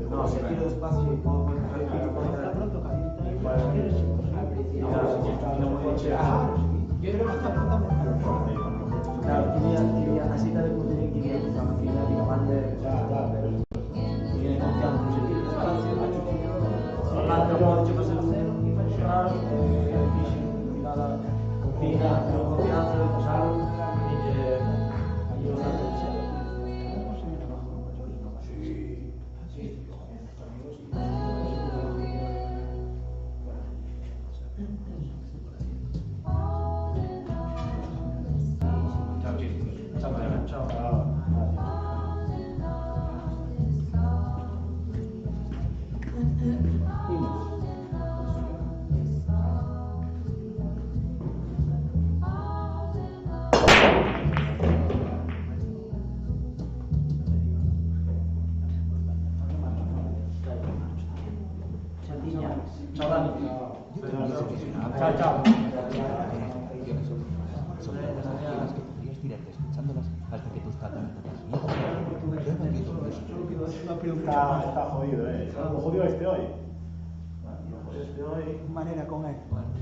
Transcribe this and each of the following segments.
No, se tiro despacio y puedo está pronto calienta. Claro, quería así tal como tiene que ir a la final y la banda tiene confianza, no se tira despacio, hablando como dicho para ser cero y para llorar, confía, tengo confianza, pasaron y ayuda a la Ciao Dani. Ciao, ciao. Son las que podrías tirarte escuchándolas hasta que tus cataratas Está jodido, Lo jodido este hoy. manera con él.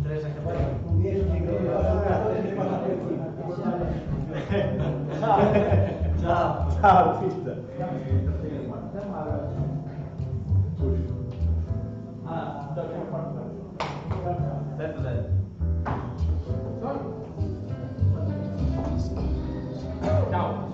Tres ejemplos. Ciao. Ciao, artista. Ciao.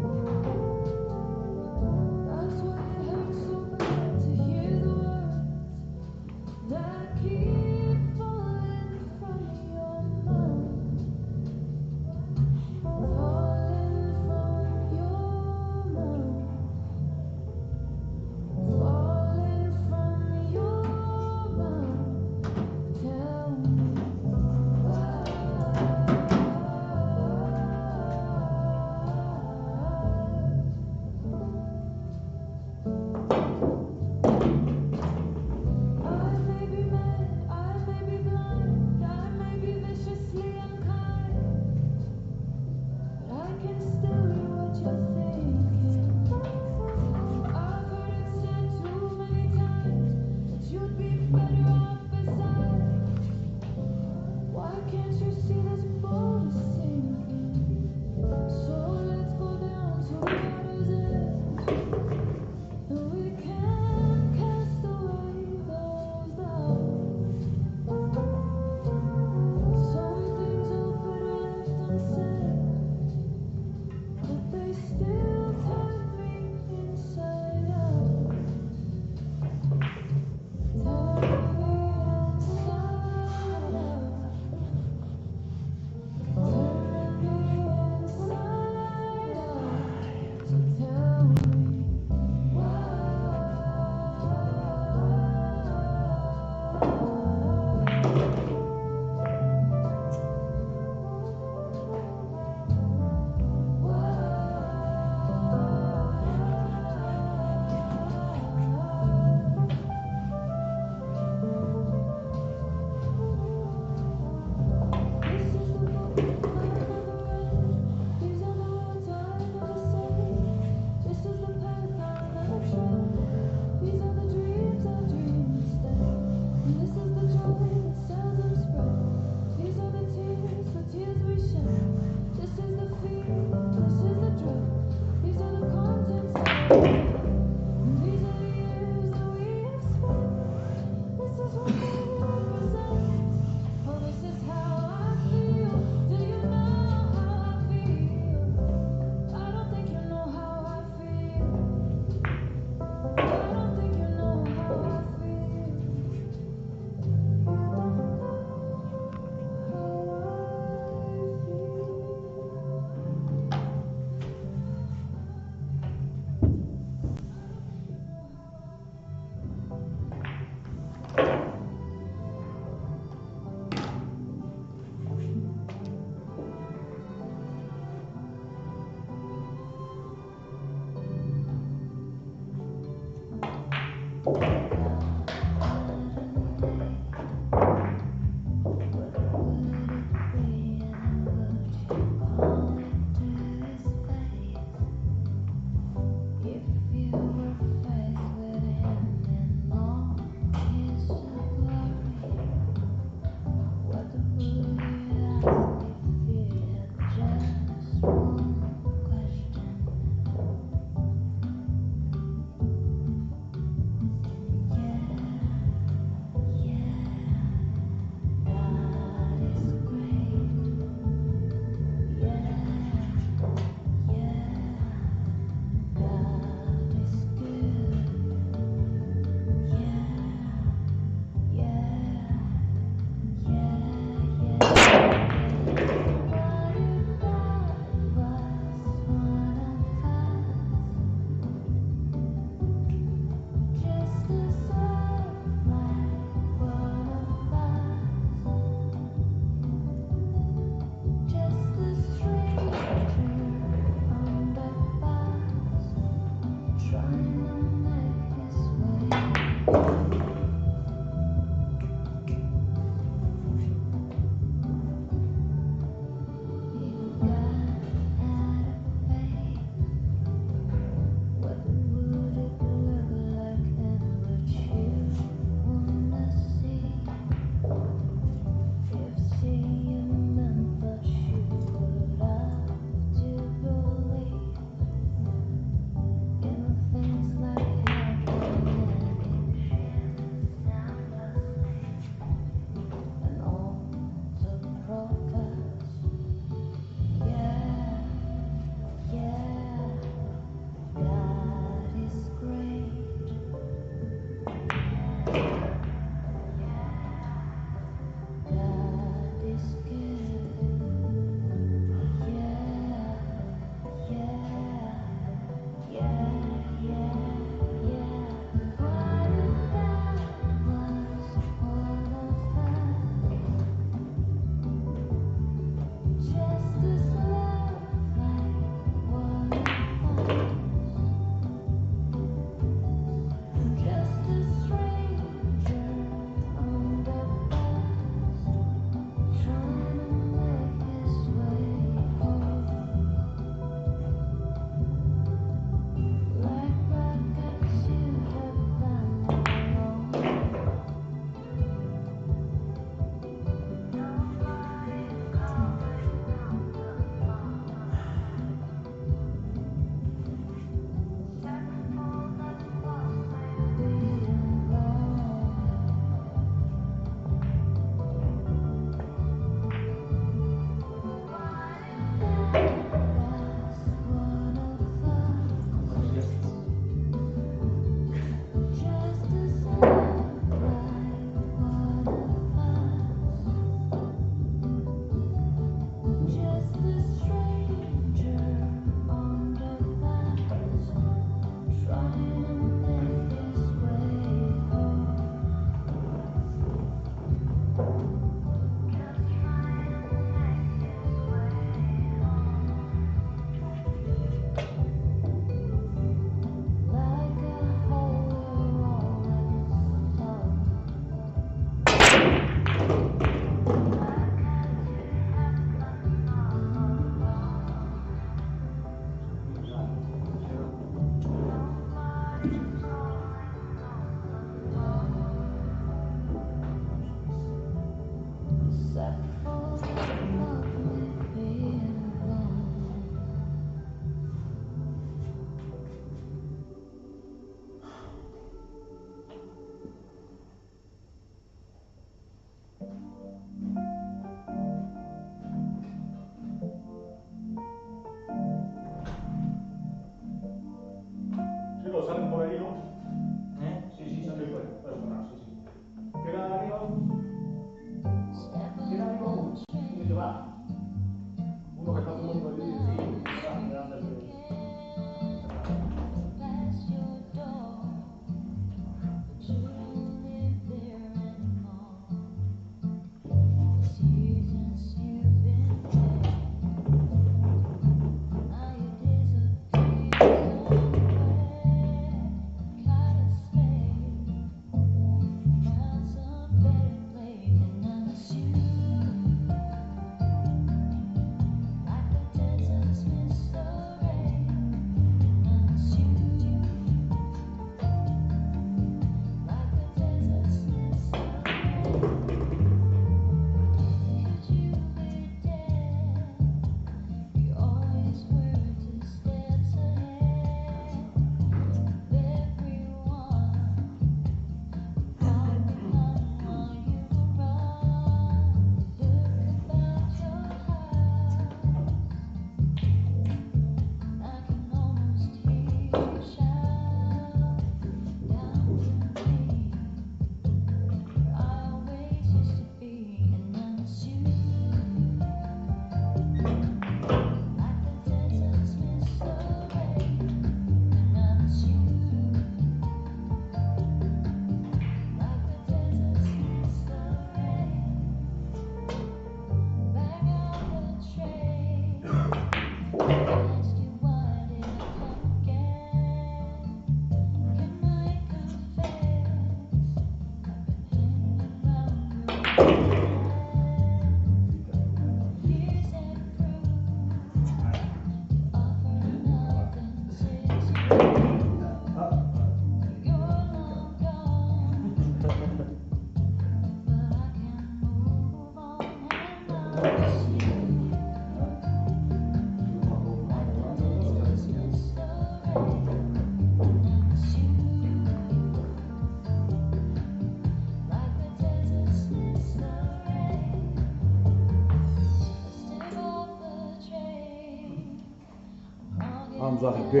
Hamza Hüpü.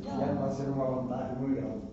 Ya va a ser una pantalla muy grande.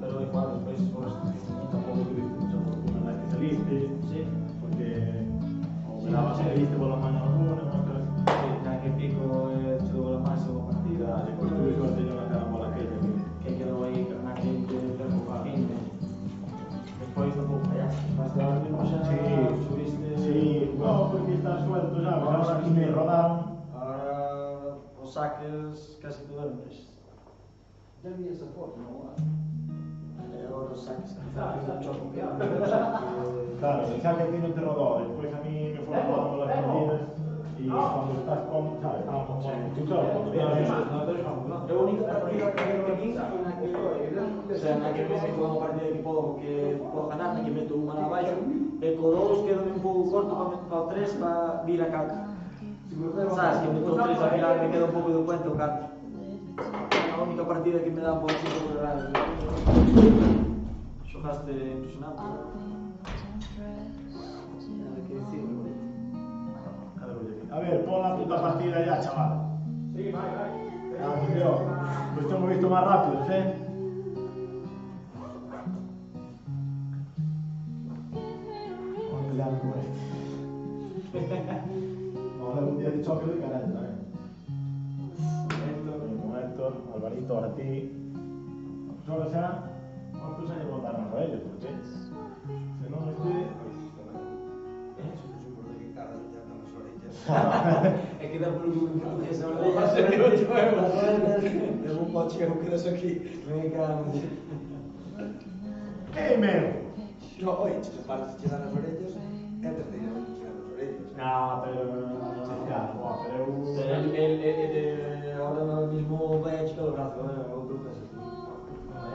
Pero igual después tampoco tuviste mucha fortuna en la que saliste, sí, porque o me dabas el viste por la mano alguna, otras. Sí, cada que pico tuvo la más segunda partida, después tuve suerte yo en la carambola aquella que quedó ahí con una gente poca gente. Después tampoco fallaste, más de ahora mismo ya subiste. Sí, no, porque está suelto ya, ahora aquí me rodaron. Ahora saques casi te duermes. Ya vi esa foto, ¿no? Ahora los saques. Claro, el saque tiene un terrador, después a mí me fueron dando las partidas y cuando estás con, ¿sabes? Tú sabes, cuando vienes... La única partida que tengo aquí fue na que, o sea, na que me foi unha partida que podo ganar, na que meto unha na baixo, e co 2 quedo un pouco corto para o 3 para vir a 4. Sabes, que meto o 3 ao final me queda un pouco de cuenta o 4. A única partida que me dá un pouco de raro. Xogaste impresionante. Nada que decir, ¿no? A ver, pon la puta partida ya, chaval. Sí, vai. Dios, pues te hemos visto más rápido, ¿eh? Vamos a pelear con este. Vamos a dar un día de choque de cara, ¿eh? Con Héctor, Alvarito, ahora a ti. Solo sea, ¿cuántos años voltarán a ellos? Porque si no, É que dá por um português a orelha. Eu não posso chegar um pedaço aqui. Vem cá, ¡Ey, meu! No, oye, si te partes que dan las orejas, ya te digo que dan las orejas. No, pero... Ya, guau, pero... Ele ahora mismo vai a chicar o brazo, outro peso.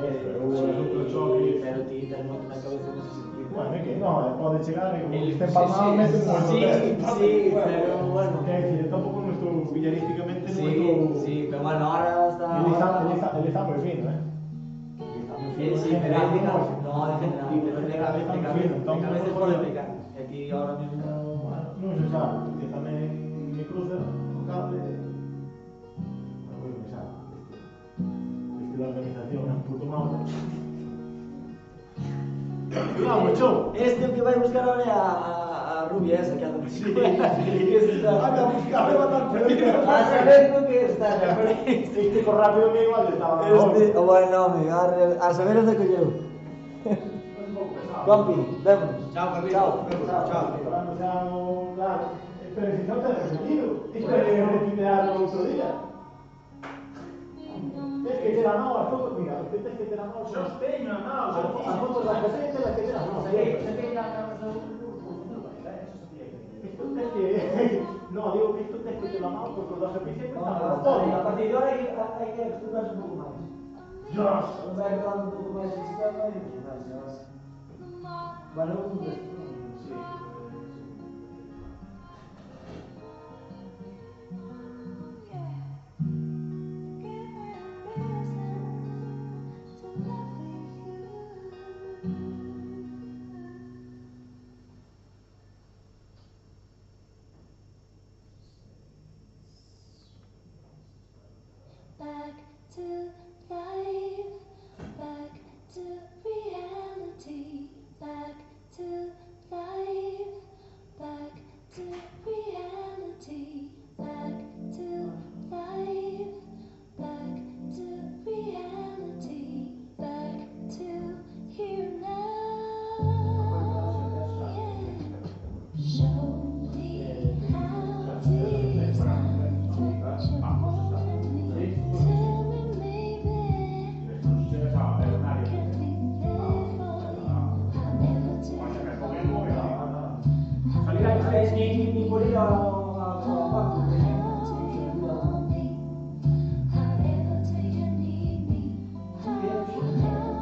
Pero outro choque... Pero ti tens moito na cabeza nesse sentido. Bueno, es que no, pode chegar y como El- esté empalmado, mete un buen Sí, pero bueno. Es decir, tampoco nuestro villarísticamente Sí, pero bueno, ahora está... Él está muy fino, ¿eh? Sí, pero él diga, no, de cabeza puede pegar. Aquí ahora mismo... Bueno, no se sabe, porque también me cruza o cable. No se sabe. Es que la organización es un puto malo. Vamos, chau. Este que vai buscar ahora é a rubia esa que anda por sí. Anda a buscar, A saber lo que está na frente. Este por rápido que igual estaba. Este, o bueno, amigo, a saber onde que llevo. Compi, vémonos. Chao, Carlito. Chao. Esperando sea un... Claro. Pero si no te has repetido. Espera retuitearlo otro día. Es que te la mano a foto, mira, es que te la mano a Sostegno a mano, a foto la caseta la que te la mano. Es que, no, digo que esto te es que te la mano porque los dos siempre están a la foto. A partir de ahora hay que explicarse un poco más. Dios. Nos va agregando un poco más el sistema y más. Bueno, sí. Back to life, back to reality, back to life, back to reality, back to life, back to reality, back to here now. Yeah. Show me how deep touch your hold me. Tell me maybe can we live on? However do you Ni por ir a However do you want me? However do you need me? However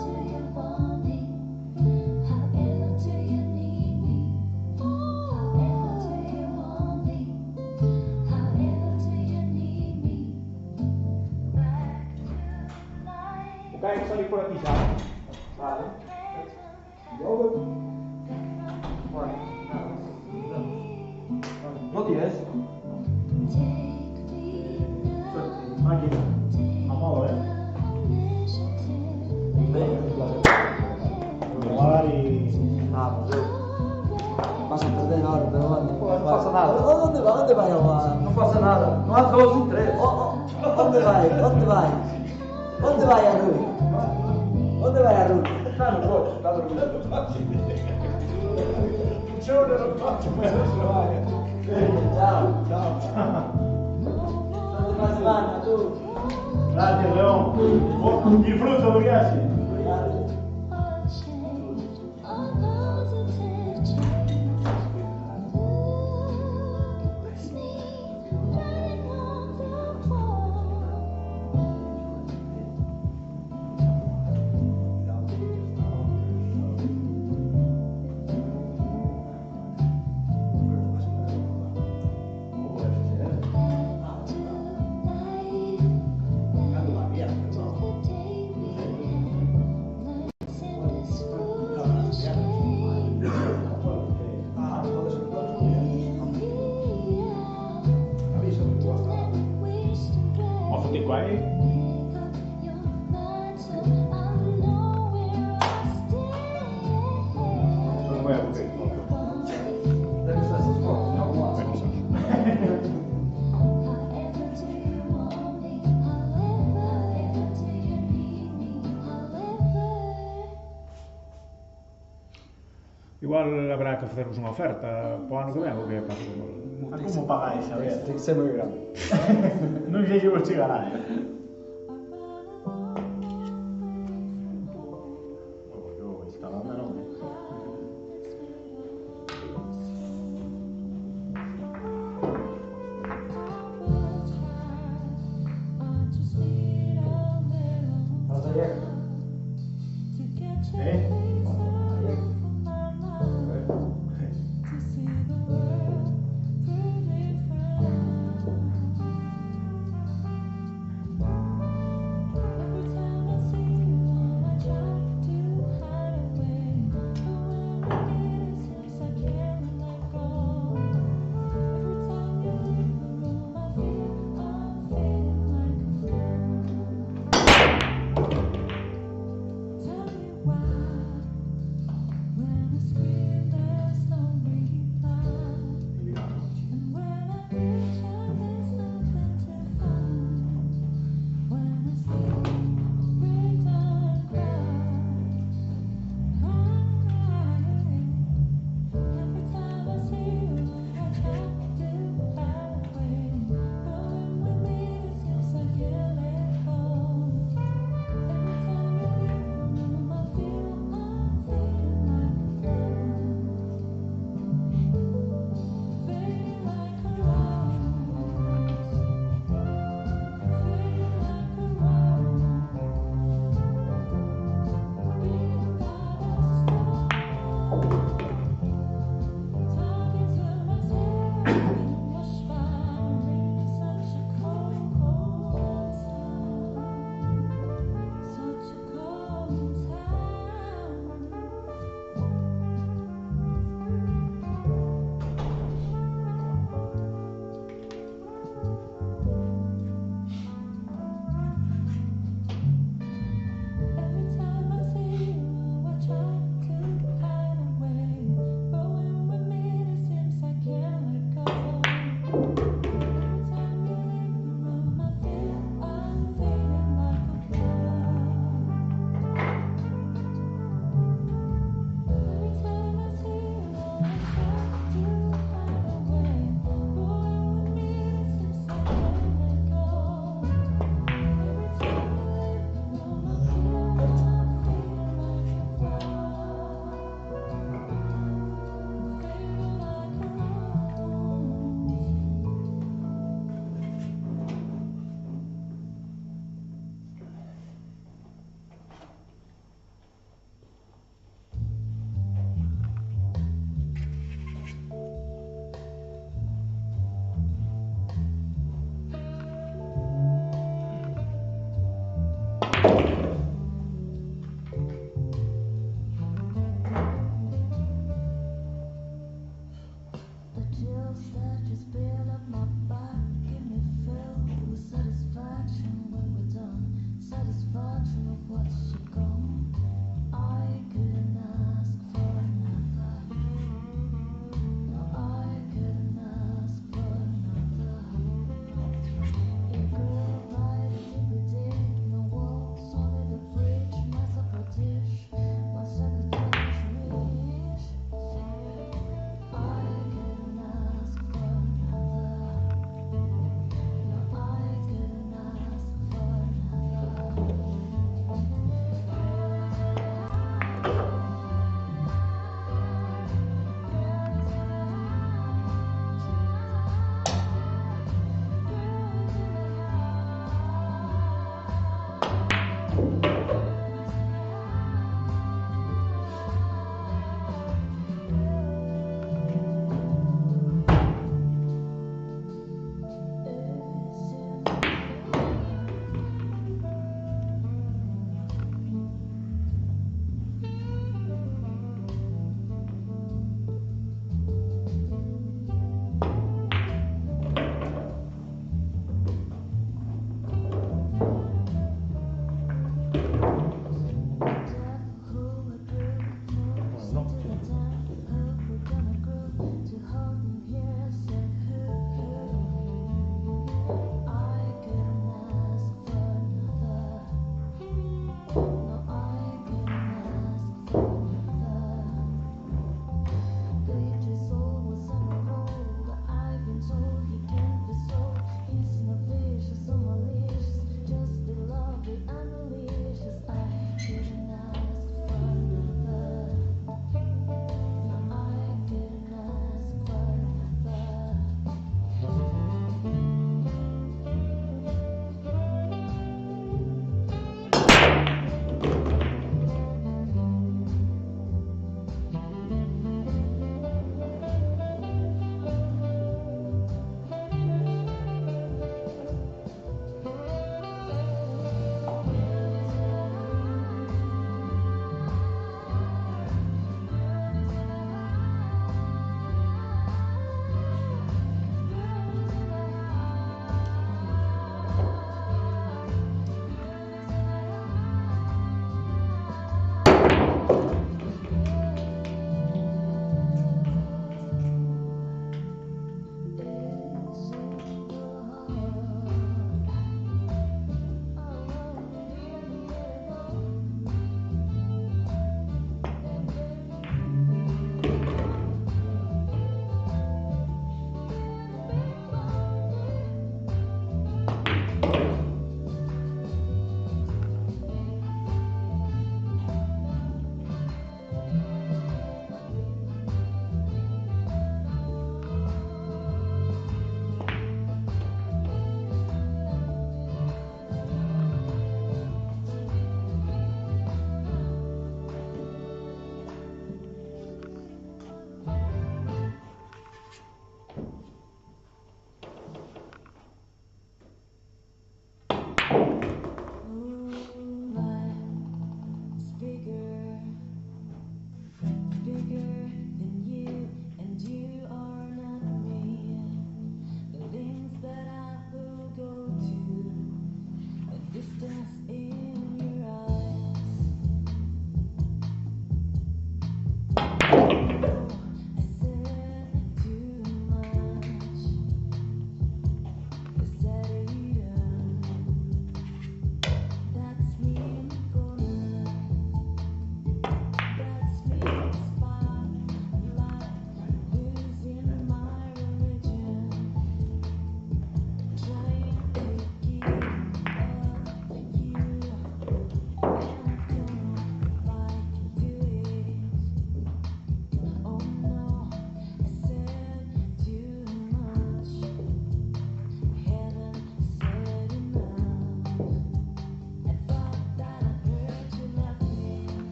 do you want me? However do you need me? However do you want me? However do you need me? Back to life. Ok, hay que salir por aquí, ¿sabes? Vale. No tienes. Máquina. A modo, ¿eh? Jugar y... Vamos, vas a perder ahora, pero bueno. No pasa nada. ¿Dónde va? ¿Dónde va Juan? No pasa nada. No hay 2 y 3. ¿Dónde va? ¿Dónde va? ¿Dónde va a Rui? ¿Dónde va a Rui? Está no coche, está dormido. Yo no lo faccio, pero se lo vaya. Ciao. Ciao. Ciao. Buona settimana. Grazie Leon. Disfruta lo viaje. Ma fatti qua non vuoi aprire Igual habrá que facernos unha oferta para o ano que ven, o que pasa con A como pagáis, a ver? Tem que ser moi grande. Non sei se vos chegará, Yo esta banda non. Vas a ir.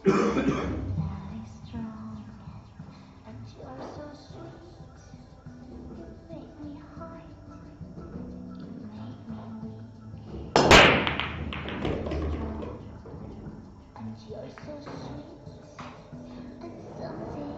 Very strong, and you're so sweet. You make me high, you make me weak. Strong, and you're so sweet, and something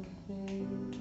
Things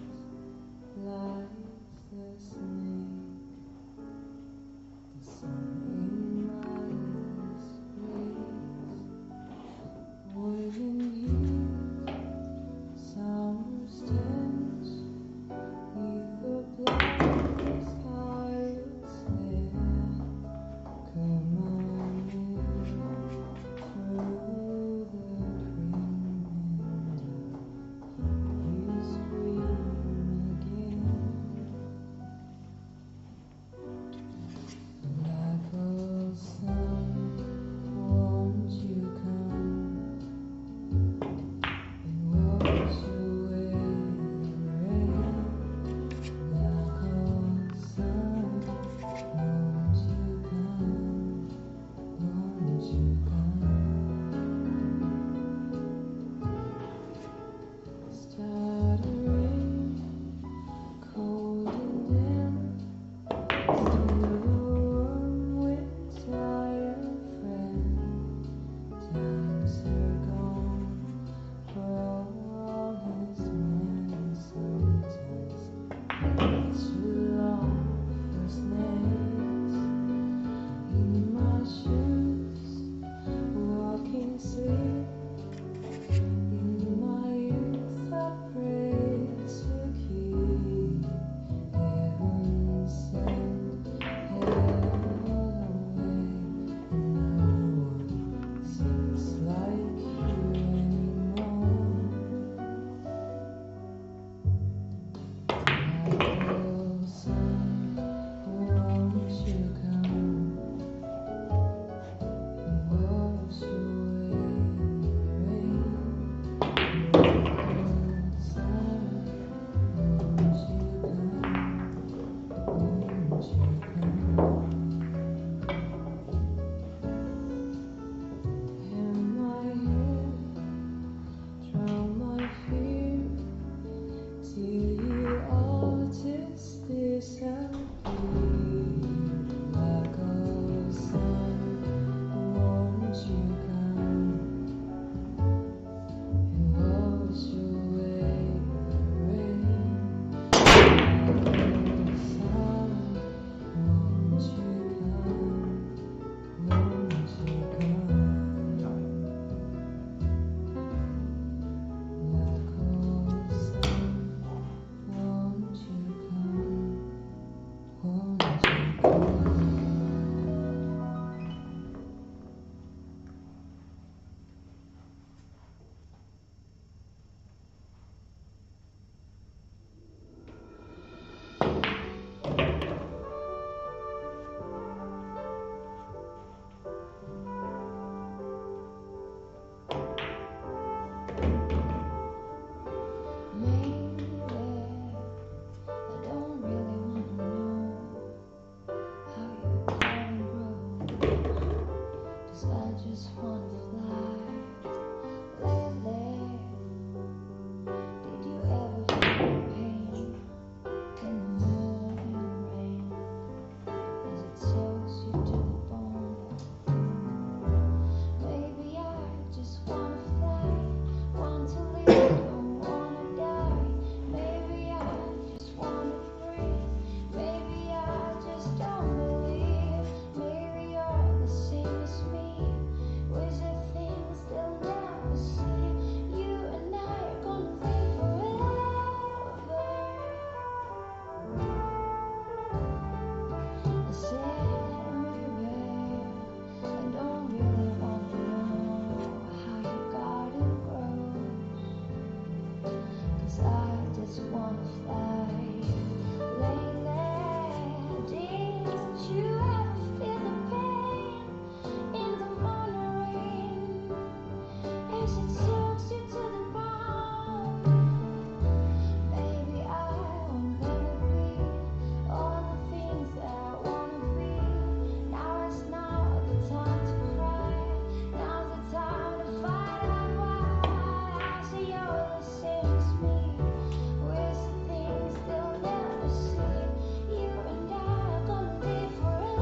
they'll never see. You and I are gonna live forever.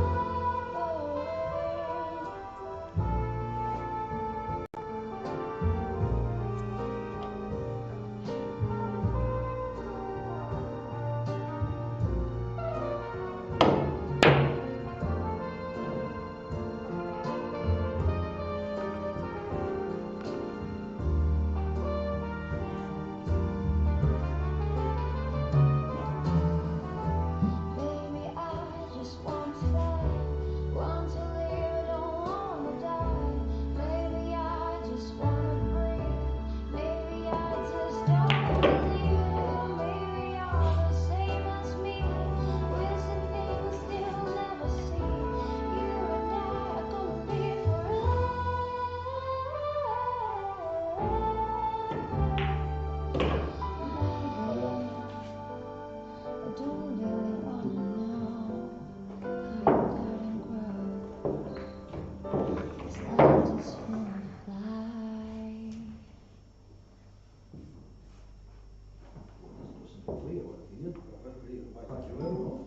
Frío, tío. Fue frío. Fa frío.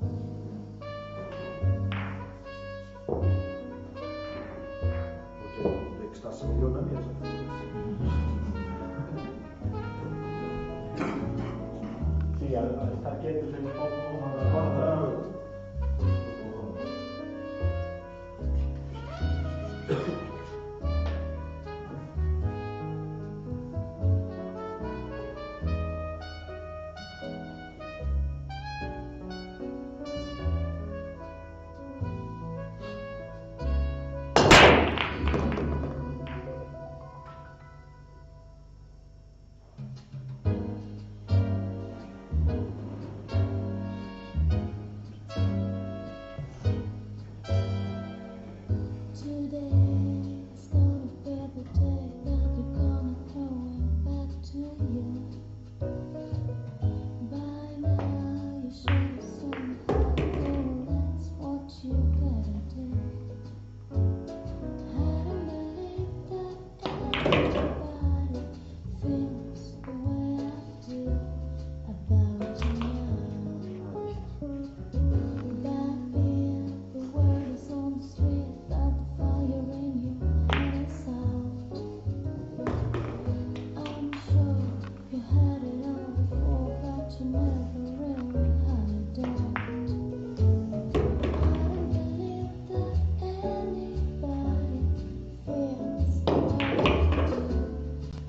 Porque de que está frío na mesa. Sí, al estar quietos en un poco como una corda. Today's gonna be the day that you're gonna throw it back to you. By now you should have somehow known that's what you gotta do. I don't believe that anybody feels the way I do about you now. That being the word is on the street, that the fire in your heart is out. I'm sure you had it all before, but you never really had a doubt. I don't believe that anybody feels the way I do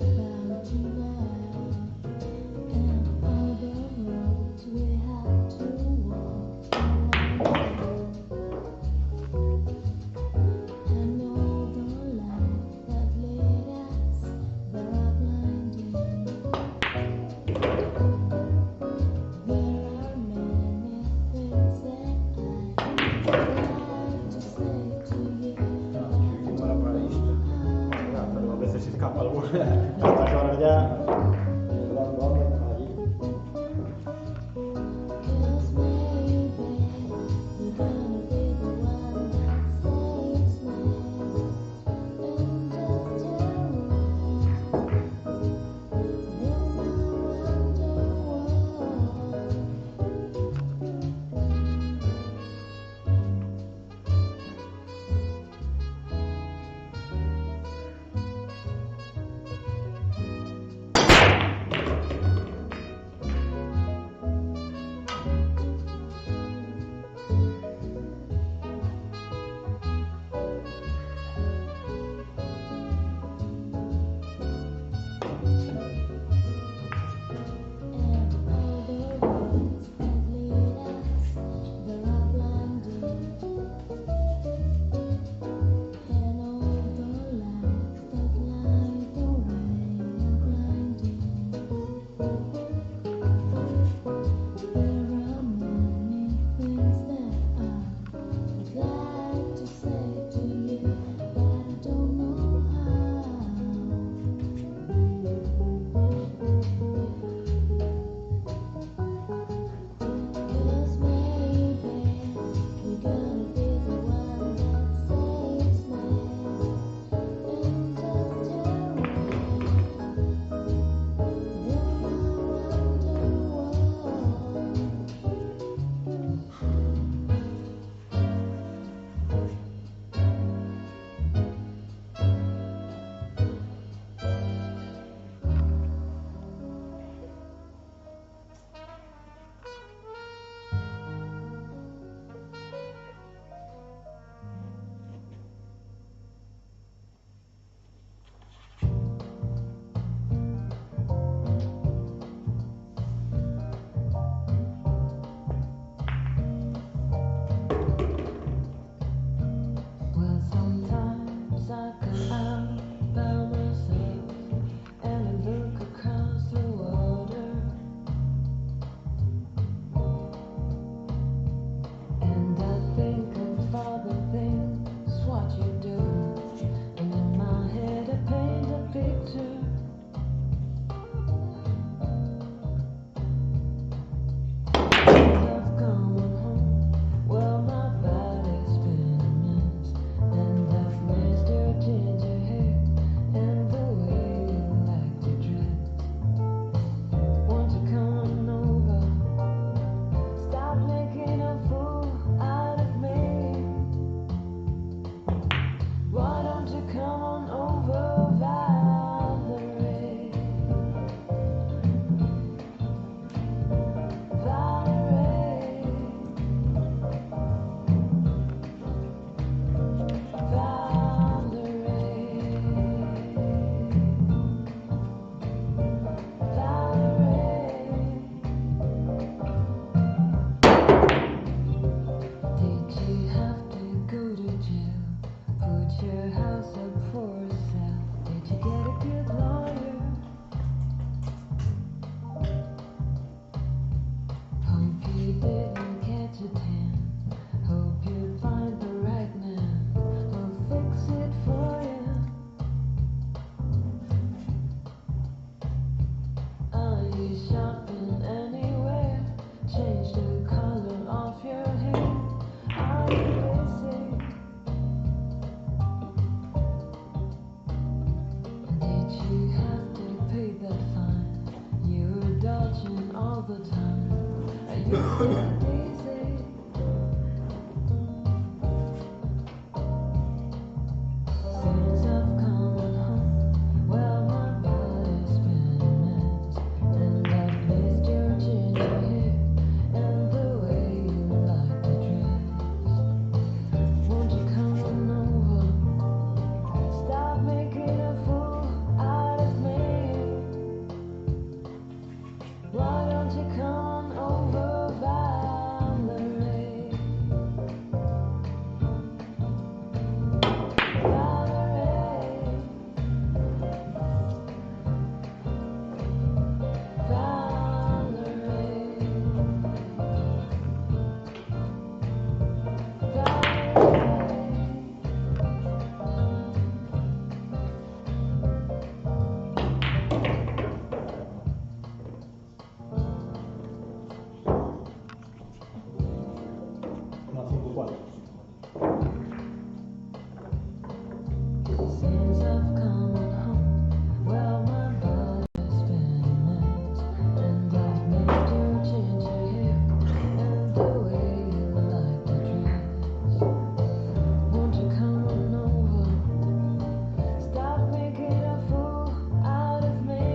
about you now. And all the roads we had to walk along, and all the light that led us but blinding. painted hand. Hope you find the right man who'll fix it for you. Are you shopping anywhere? Change the color of your hair. Are you busy? Did you have to pay that fine? You were dodging all the time. Are you still busy? Since I've come home, well, my body's been a mess, and I've missed your ginger hair and the way you like to dress. Won't you come on over? Stop making a fool out of me. Why don't you come over, Valerie? Valerie, Una 5-4. Since I've come home, well, my body's been a mess, and I've missed your ginger hair and the way you like to dress. Won't you come on over? Stop making a fool out of me.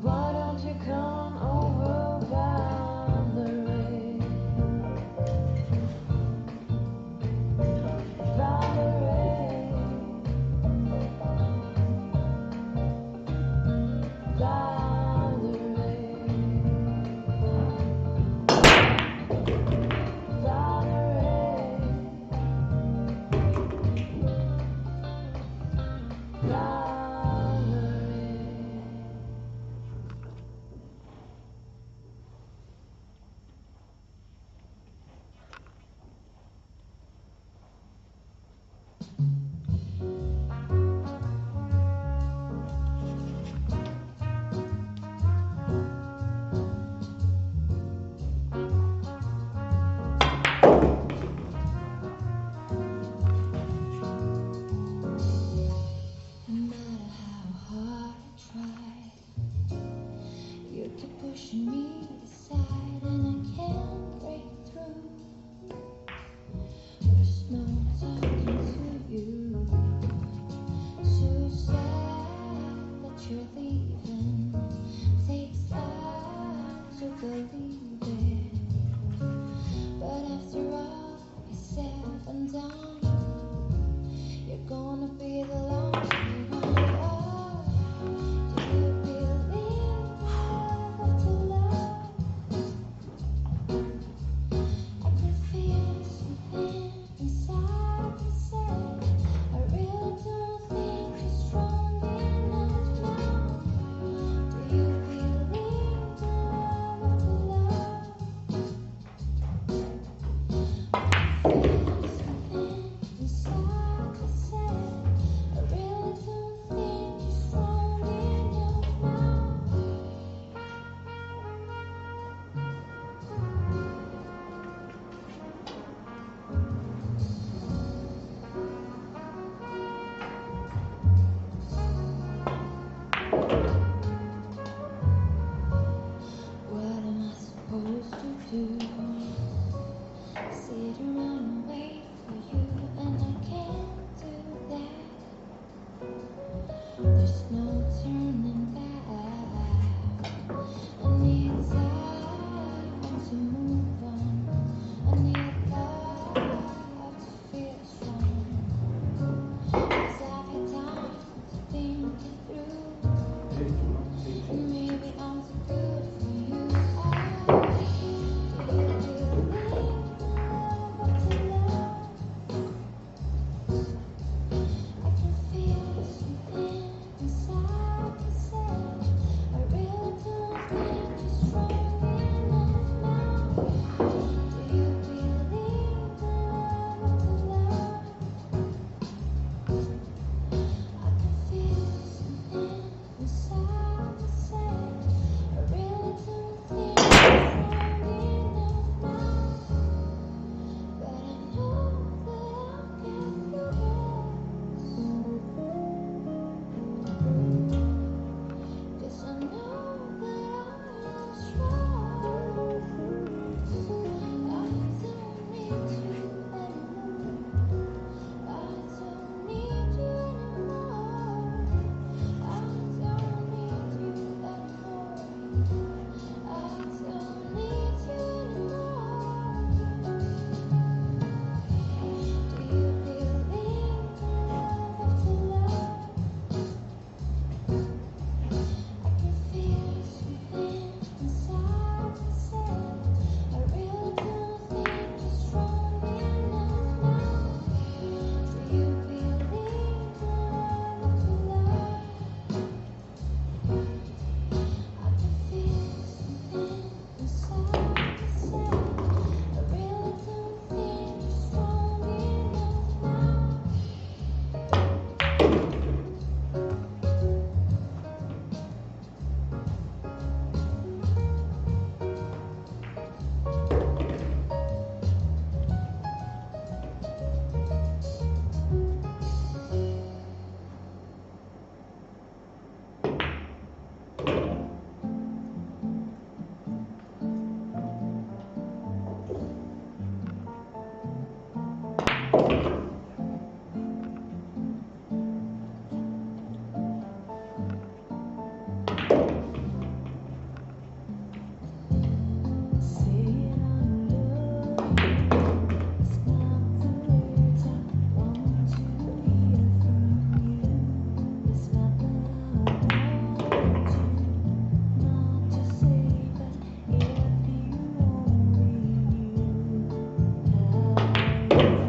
Why don't you come over, Valerie? No matter how hard I try, you keep pushing me aside, and I can't break through. There's no talking to you. So sad that you're leaving. Takes time to believe it, but after all is said and done, you're gonna be the lonely one. Oh, do you believe love after love? I can feel something inside me say, I really don't think you're strong enough now. Do you believe love after love? I feel something inside me say, I really don't think you're strong enough now. What am I supposed to do? Sit around and wait for you, and I can't do that. There's no turning back. I need time to move on. I need love to feel strong. 'Cause I've had time to think it through. And maybe I'm too good for you. Do you believe love after love? Already know.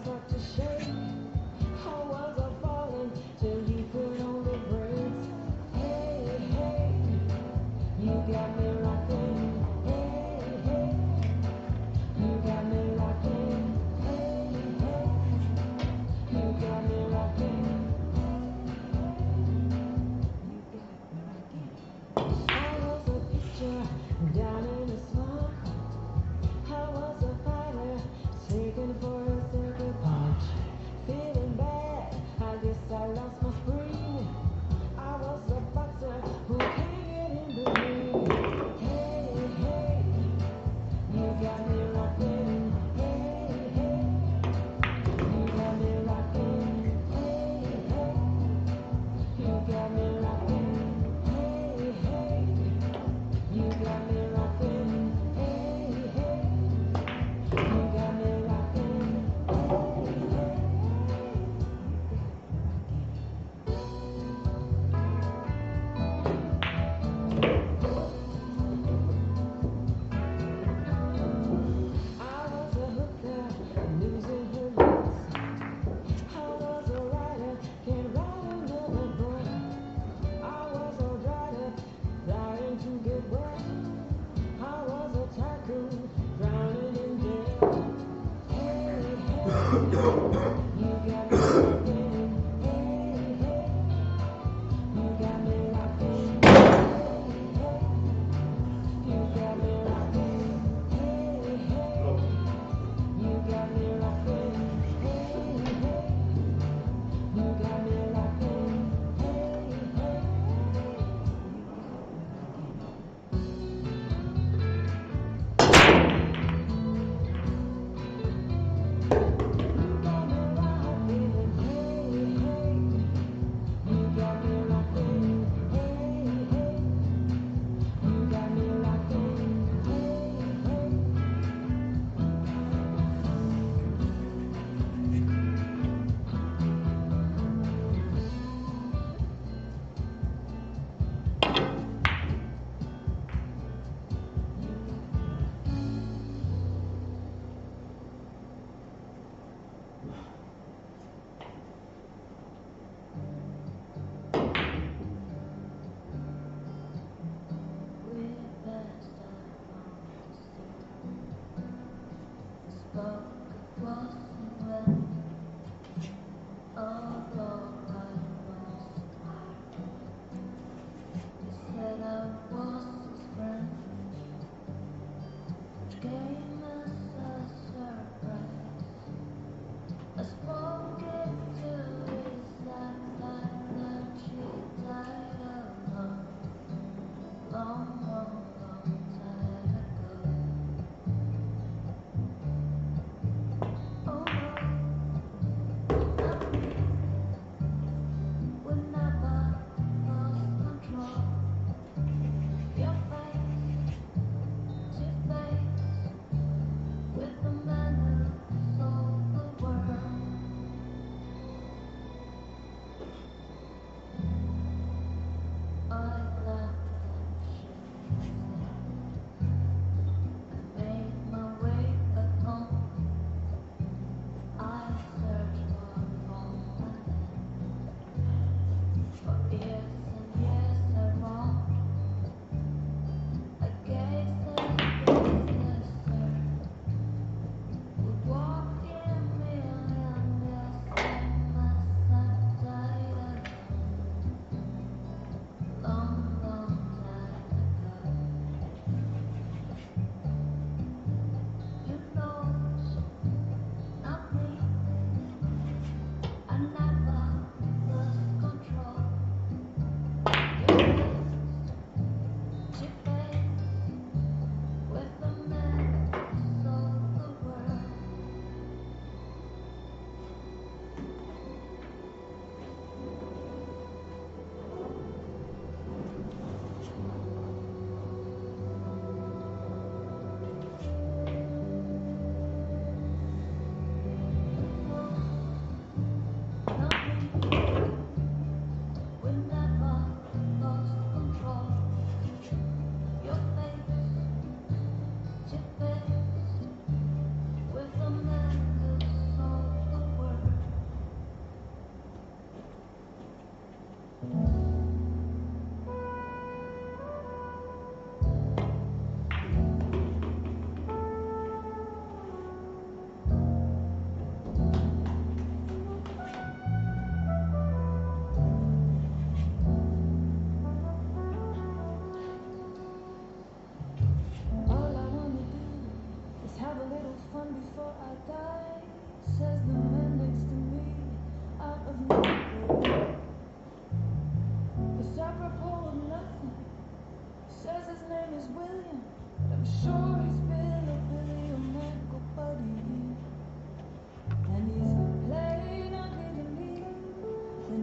start to shake. How was I falling till you put on the brakes? Hey, hey, you got me rocking. Hey, hey, you got me rocking. Hey, hey, you got me rocking. I was a picture down in the slum. I was a fighter, taken for a second punch. Feeling bad, I guess I lost my spring. I was a boxer who can't get in the ring. Hey, hey, you got me rocking. Hey, hey, you got me rocking. Hey, hey, you got me rocking. Hey, hey, you got me rocking. Hey, hey, you got me rocking. I was a hooker, losing her looks. I was a rider, can't ride another boat. I was a rider, dying to get wet. I was a tycoon, drowning in debt. Hey, hey, you got me rocking. Hey, hey, you got me rocking. Hey, hey, you got me rocking. Hey, hey, you got me rocking. Hey, hey, you got me rocking. Hey, hey. You got me rocking. Hey,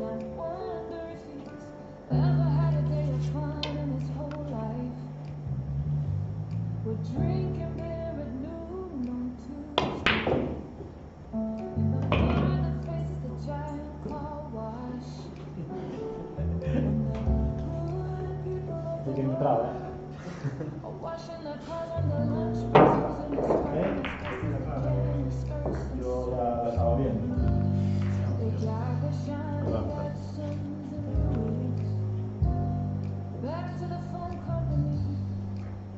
I wonder if he's ever had a day of fun in his whole life. We're drinking beer at noon on Tuesday. In the bar that faces the giant car wash. When the good people of the Devi entrare. are washing their cars on the lunch breaks, using the skirts Io la stavo viendo. They got the shiny white suns and Louis. Back to the phone company,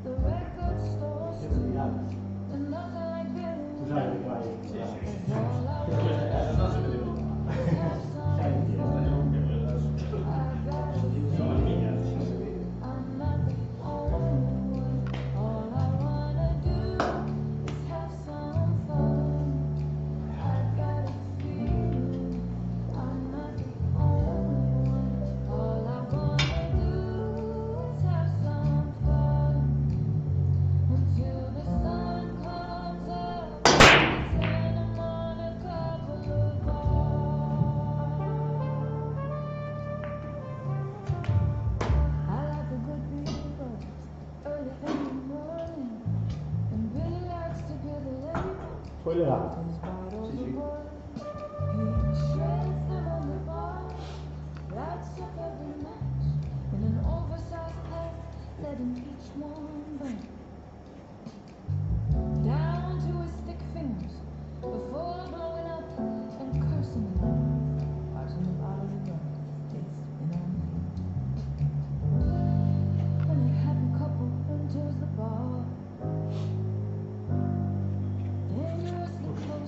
the record store street, and nothing like this. Tu sai che vai. All I want is have some fun. I gotta feel I'm not the only one. All I wanna do is have some fun. I gotta feel I'm not the only one. All I wanna do is have some fun until the sun comes up. Santa Monica Boulevard. I like a good beer early in the morning, and Billy likes to get late. Poi le là. His bottles of wine, he shreds them on the bar, lights up every match in an oversized pack, letting each one burn down to his thick fingers before blowing up and cursing them, watching the bottles of rum tasting on me. When a happy couple enters the bar, dangerously close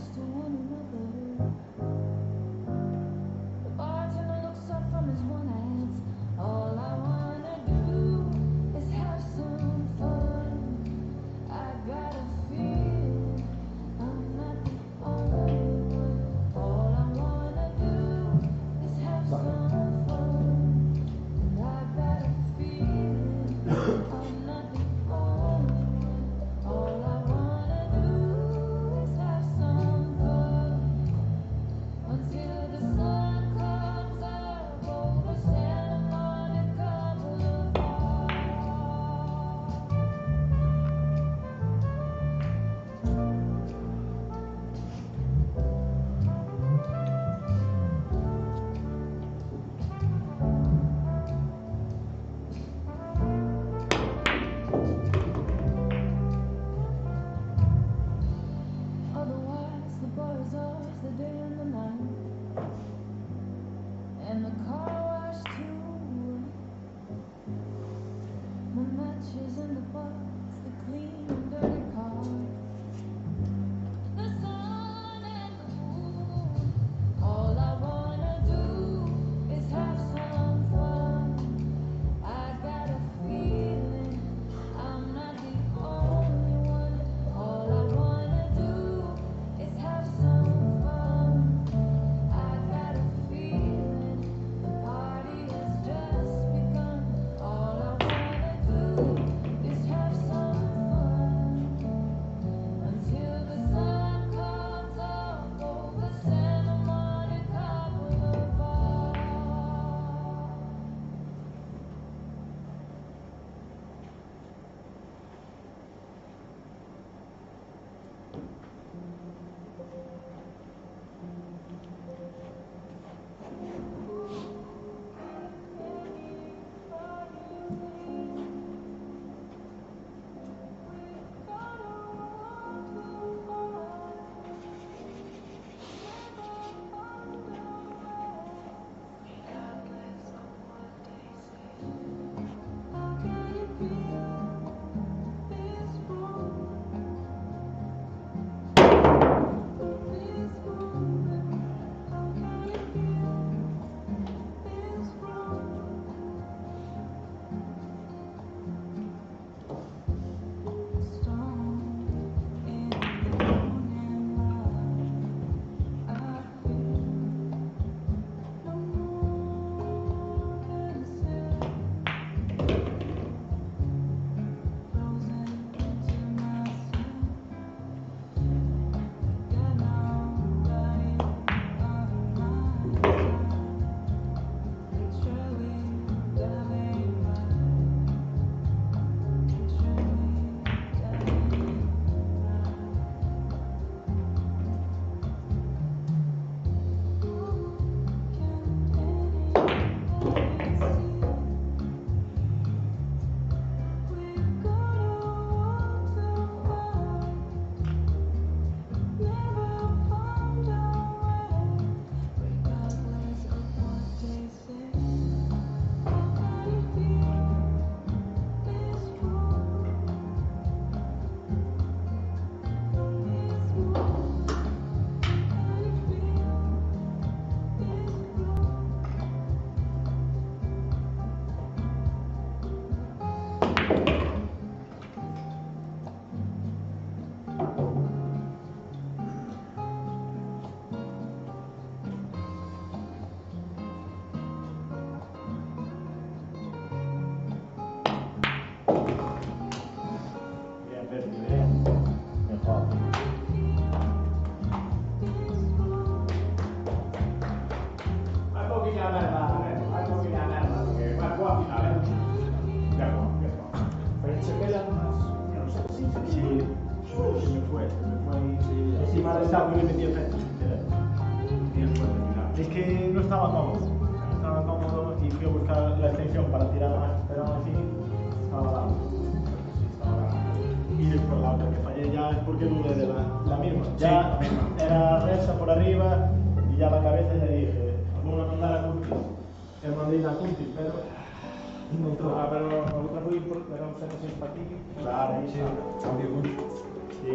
saco y le metí el pecho. Es que no estaba cómodo. No estaba cómodo y fui a buscar la extensión para tirar más, pero aún así estaba dando. Estaba dando. Y después la otra que fallé ya es porque dudé de la misma. Ya era recta por arriba y ya la cabeza ya dije, vamos a mandar a Curtis. Él mandé a Curtis, pero no entró. Ah, pero a outra foi era un centro simpático. Claro, ahí sí, cambió mucho. Sí,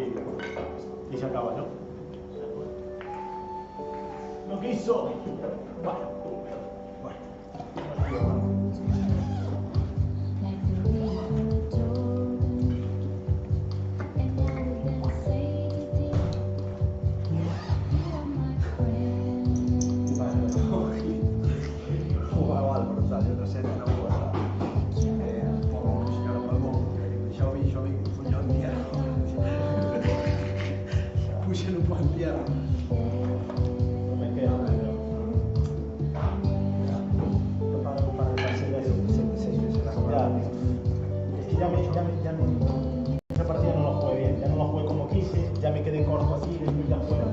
y se acaba, ¿no? No quiso. Bueno. Like the way you told me, and now we can say it. You're my friend. Jugaba Álvaro, sabe, outra serie na boa, sabe? Como chegar ao balón, xa o vi, puño en tierra. Puxe no pó en tierra. No me queda nada. Esa partida no lo jugué bien, ya no lo jugué como quise, ya me quedé corto así, después ya fuera.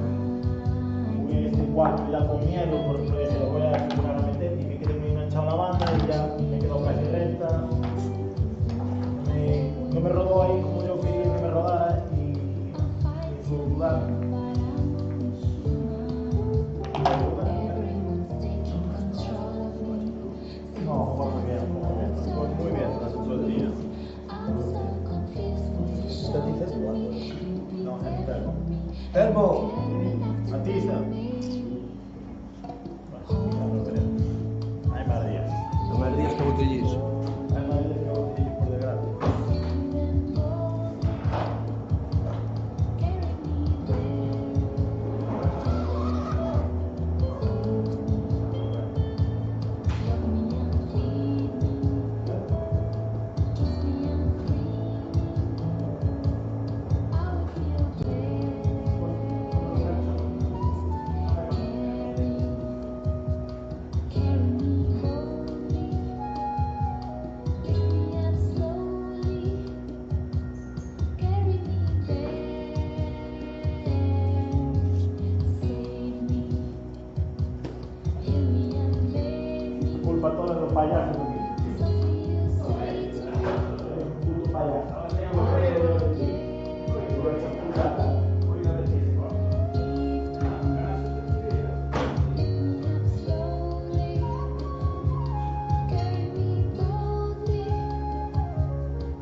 Jugué este 4 ya con miedo porque se lo voy a asegurar a meter y me quedé muy enganchado a la banda y ya me quedó casi recta. No me rodó ahí como yo quería que me rodara y me hizo dudar. No, jugó muy bien, jugó muy bien durante todo el día. ¿Qué dices? No, es Telmo. Telmo! Atiza. Bueno, ya lo veremos. Hay más días. Non me días que botellis. Hay más días que voy a ir por desgracia. Culpa toda de los payasos de aquí. Puto payaso.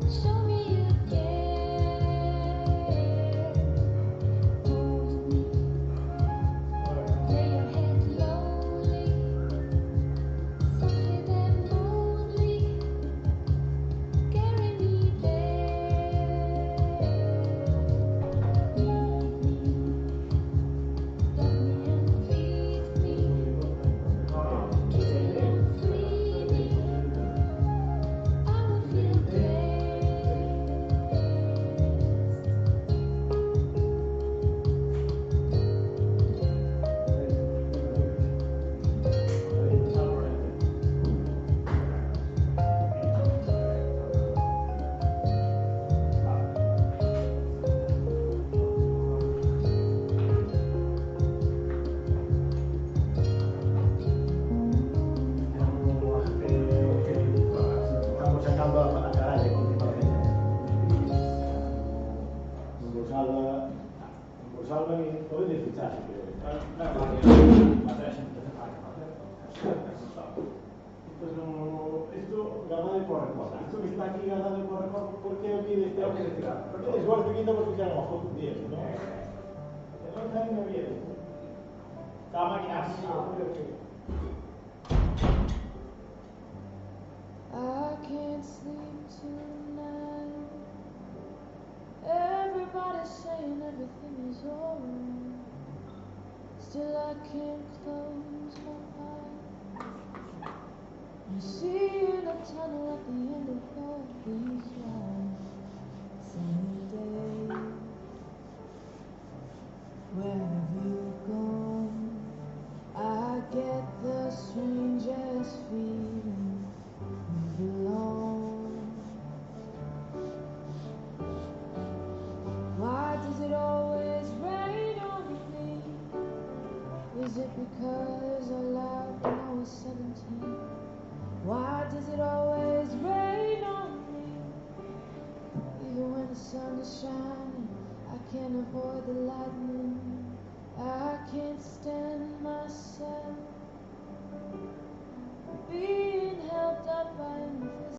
Show me you care. Lay your head slowly, softly then boldly. Carry me there. Love me and feed me, kiss me and free me. I will feel blessed. Estamos sacando a calle continuamente. Salva y hoy de fichaje, creo. Esto ganado de corre-corre. Esto que está aquí ganado de corre-corre, ¿por qué lo pide este hombre? ¿Por qué igual te quita porque ya no foto un día, no? No está bien bien. Está máquina. I can't sleep tonight. Everybody's saying everything is alright. Still I can't close my eyes. I'm seeing a tunnel at the end of all these lights. Someday, where have you gone? I get the strangest feeling of belong. Why does it always rain on me? colors are loud when I was 17. Why does it always rain on me? Even when the sun is shining, I can't avoid the lightning. I can't stand myself.